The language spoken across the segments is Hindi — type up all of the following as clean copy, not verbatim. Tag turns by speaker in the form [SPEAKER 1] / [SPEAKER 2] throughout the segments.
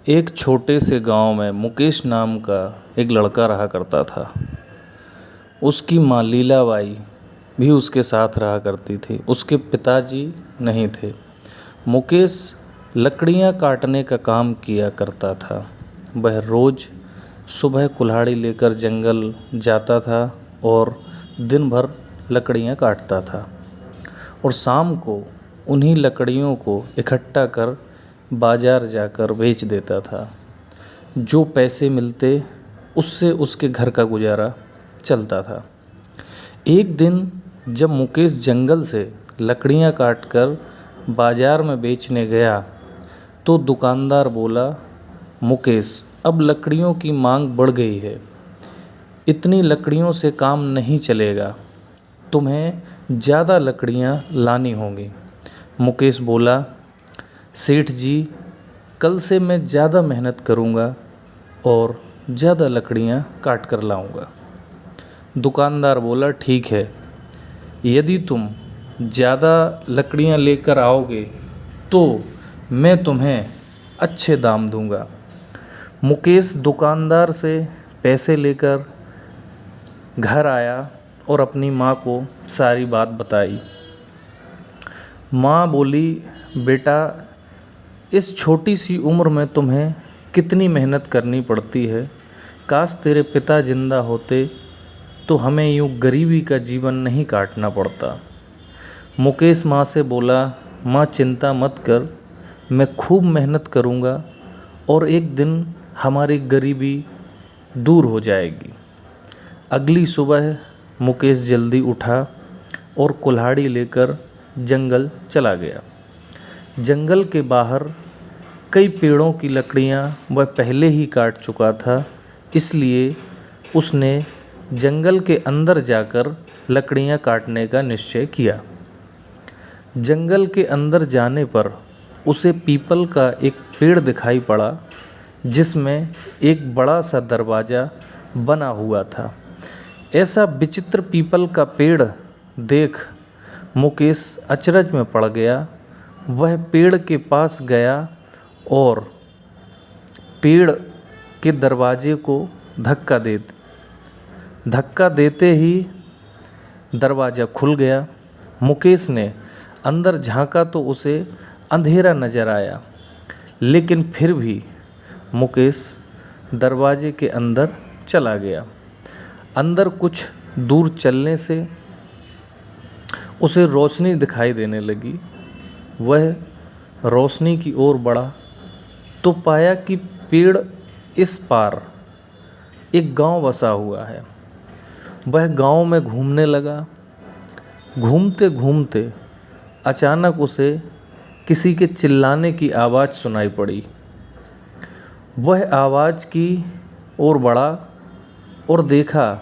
[SPEAKER 1] एक छोटे से गांव में मुकेश नाम का एक लड़का रहा करता था। उसकी माँ लीलाबाई भी उसके साथ रहा करती थी। उसके पिताजी नहीं थे। मुकेश लकड़ियाँ काटने का काम किया करता था। वह रोज़ सुबह कुल्हाड़ी लेकर जंगल जाता था और दिन भर लकड़ियाँ काटता था और शाम को उन्हीं लकड़ियों को इकट्ठा कर बाज़ार जाकर बेच देता था। जो पैसे मिलते उससे उसके घर का गुजारा चलता था। एक दिन जब मुकेश जंगल से लकड़ियाँ काटकर बाज़ार में बेचने गया तो दुकानदार बोला, मुकेश, अब लकड़ियों की मांग बढ़ गई है, इतनी लकड़ियों से काम नहीं चलेगा, तुम्हें ज़्यादा लकड़ियाँ लानी होंगी। मुकेश बोला, सेठ जी, कल से मैं ज़्यादा मेहनत करूँगा और ज़्यादा लकड़ियाँ काट कर लाऊँगा। दुकानदार बोला, ठीक है, यदि तुम ज़्यादा लकड़ियाँ लेकर आओगे तो मैं तुम्हें अच्छे दाम दूँगा। मुकेश दुकानदार से पैसे लेकर घर आया और अपनी माँ को सारी बात बताई। माँ बोली, बेटा, इस छोटी सी उम्र में तुम्हें कितनी मेहनत करनी पड़ती है। काश तेरे पिता जिंदा होते तो हमें यूँ गरीबी का जीवन नहीं काटना पड़ता। मुकेश माँ से बोला, माँ चिंता मत कर, मैं खूब मेहनत करूँगा और एक दिन हमारी गरीबी दूर हो जाएगी। अगली सुबह मुकेश जल्दी उठा और कुल्हाड़ी लेकर जंगल चला गया। जंगल के बाहर कई पेड़ों की लकड़ियाँ वह पहले ही काट चुका था, इसलिए उसने जंगल के अंदर जाकर लकड़ियाँ काटने का निश्चय किया। जंगल के अंदर जाने पर उसे पीपल का एक पेड़ दिखाई पड़ा जिसमें एक बड़ा सा दरवाज़ा बना हुआ था। ऐसा विचित्र पीपल का पेड़ देख मुकेश अचरज में पड़ गया। वह पेड़ के पास गया और पेड़ के दरवाजे को धक्का देते ही दरवाज़ा खुल गया। मुकेश ने अंदर झांका तो उसे अंधेरा नज़र आया, लेकिन फिर भी मुकेश दरवाजे के अंदर चला गया। अंदर कुछ दूर चलने से उसे रोशनी दिखाई देने लगी। वह रोशनी की ओर बढ़ा तो पाया कि पेड़ इस पार एक गांव बसा हुआ है। वह गांव में घूमने लगा। घूमते घूमते अचानक उसे किसी के चिल्लाने की आवाज़ सुनाई पड़ी। वह आवाज़ की ओर बढ़ा और देखा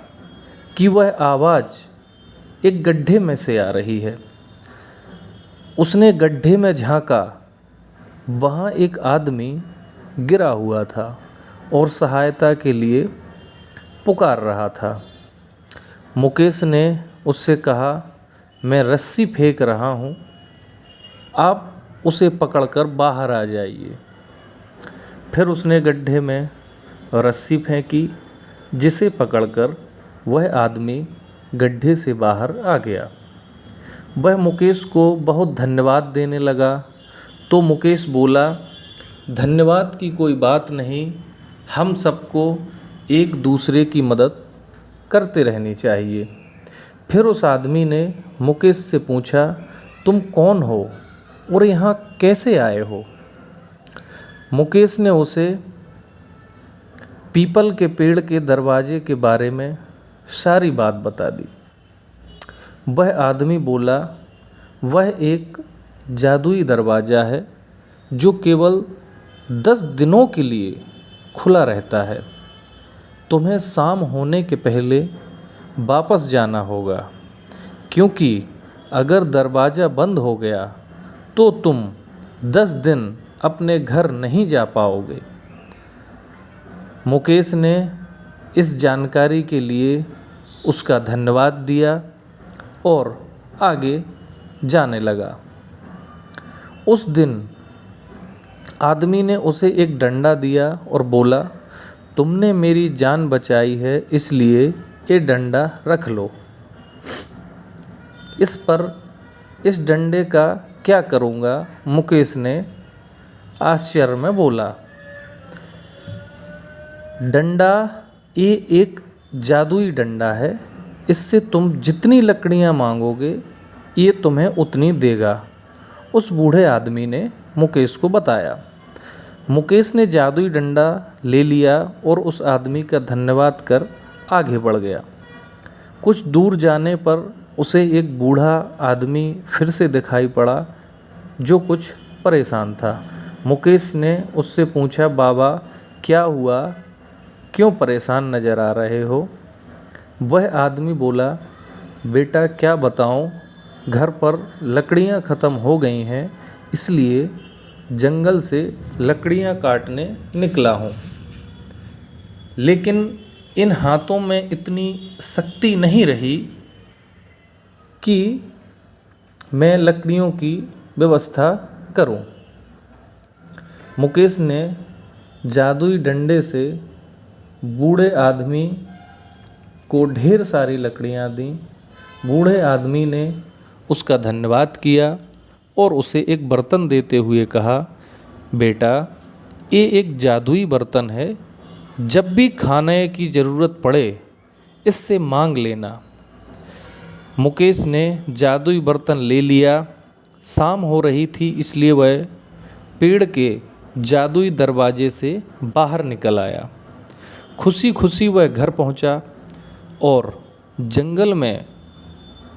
[SPEAKER 1] कि वह आवाज़ एक गड्ढे में से आ रही है। उसने गड्ढे में झांका, वहाँ एक आदमी गिरा हुआ था और सहायता के लिए पुकार रहा था। मुकेश ने उससे कहा, मैं रस्सी फेंक रहा हूँ, आप उसे पकड़कर बाहर आ जाइए। फिर उसने गड्ढे में रस्सी फेंकी, जिसे पकड़कर वह आदमी गड्ढे से बाहर आ गया। वह मुकेश को बहुत धन्यवाद देने लगा तो मुकेश बोला, धन्यवाद की कोई बात नहीं, हम सबको एक दूसरे की मदद करते रहनी चाहिए। फिर उस आदमी ने मुकेश से पूछा, तुम कौन हो और यहाँ कैसे आए हो? मुकेश ने उसे पीपल के पेड़ के दरवाजे के बारे में सारी बात बता दी। वह आदमी बोला, वह एक जादुई दरवाज़ा है जो केवल 10 दिनों के लिए खुला रहता है। तुम्हें शाम होने के पहले वापस जाना होगा, क्योंकि अगर दरवाज़ा बंद हो गया तो तुम 10 दिन अपने घर नहीं जा पाओगे। मुकेश ने इस जानकारी के लिए उसका धन्यवाद दिया और आगे जाने लगा। उस दिन आदमी ने उसे एक डंडा दिया और बोला, तुमने मेरी जान बचाई है इसलिए ये डंडा रख लो। इस पर इस डंडे का क्या करूँगा? मुकेश ने आश्चर्य में बोला। डंडा ये एक जादुई डंडा है, इससे तुम जितनी लकड़ियाँ मांगोगे ये तुम्हें उतनी देगा। उस बूढ़े आदमी ने मुकेश को बताया। मुकेश ने जादुई डंडा ले लिया और उस आदमी का धन्यवाद कर आगे बढ़ गया। कुछ दूर जाने पर उसे एक बूढ़ा आदमी फिर से दिखाई पड़ा जो कुछ परेशान था। मुकेश ने उससे पूछा, बाबा क्या हुआ, क्यों परेशान नज़र आ रहे हो? वह आदमी बोला, बेटा क्या बताऊं, घर पर लकड़ियां ख़त्म हो गई हैं, इसलिए जंगल से लकड़ियां काटने निकला हूं। लेकिन इन हाथों में इतनी शक्ति नहीं रही कि मैं लकड़ियों की व्यवस्था करूं। मुकेश ने जादुई डंडे से बूढ़े आदमी को ढेर सारी लकड़ियां दी। बूढ़े आदमी ने उसका धन्यवाद किया और उसे एक बर्तन देते हुए कहा, बेटा ये एक जादुई बर्तन है, जब भी खाने की ज़रूरत पड़े इससे मांग लेना। मुकेश ने जादुई बर्तन ले लिया। शाम हो रही थी इसलिए वह पेड़ के जादुई दरवाजे से बाहर निकल आया। खुशी खुशी वह घर पहुंचा और जंगल में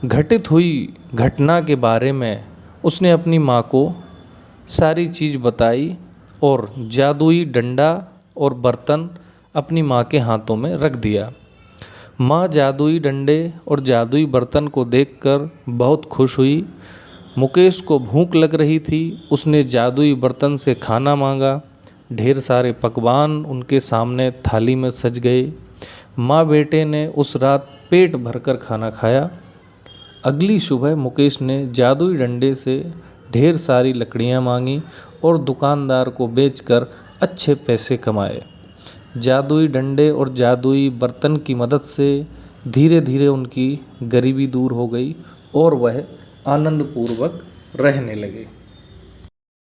[SPEAKER 1] घटित हुई घटना के बारे में उसने अपनी माँ को सारी चीज़ बताई और जादुई डंडा और बर्तन अपनी माँ के हाथों में रख दिया। माँ जादुई डंडे और जादुई बर्तन को देखकर बहुत खुश हुई। मुकेश को भूख लग रही थी, उसने जादुई बर्तन से खाना मांगा। ढेर सारे पकवान उनके सामने थाली में सज गए। माँ बेटे ने उस रात पेट भरकर खाना खाया। अगली सुबह मुकेश ने जादुई डंडे से ढेर सारी लकड़ियाँ मांगी और दुकानदार को बेचकर अच्छे पैसे कमाए। जादुई डंडे और जादुई बर्तन की मदद से धीरे धीरे उनकी गरीबी दूर हो गई और वह आनंदपूर्वक रहने लगे।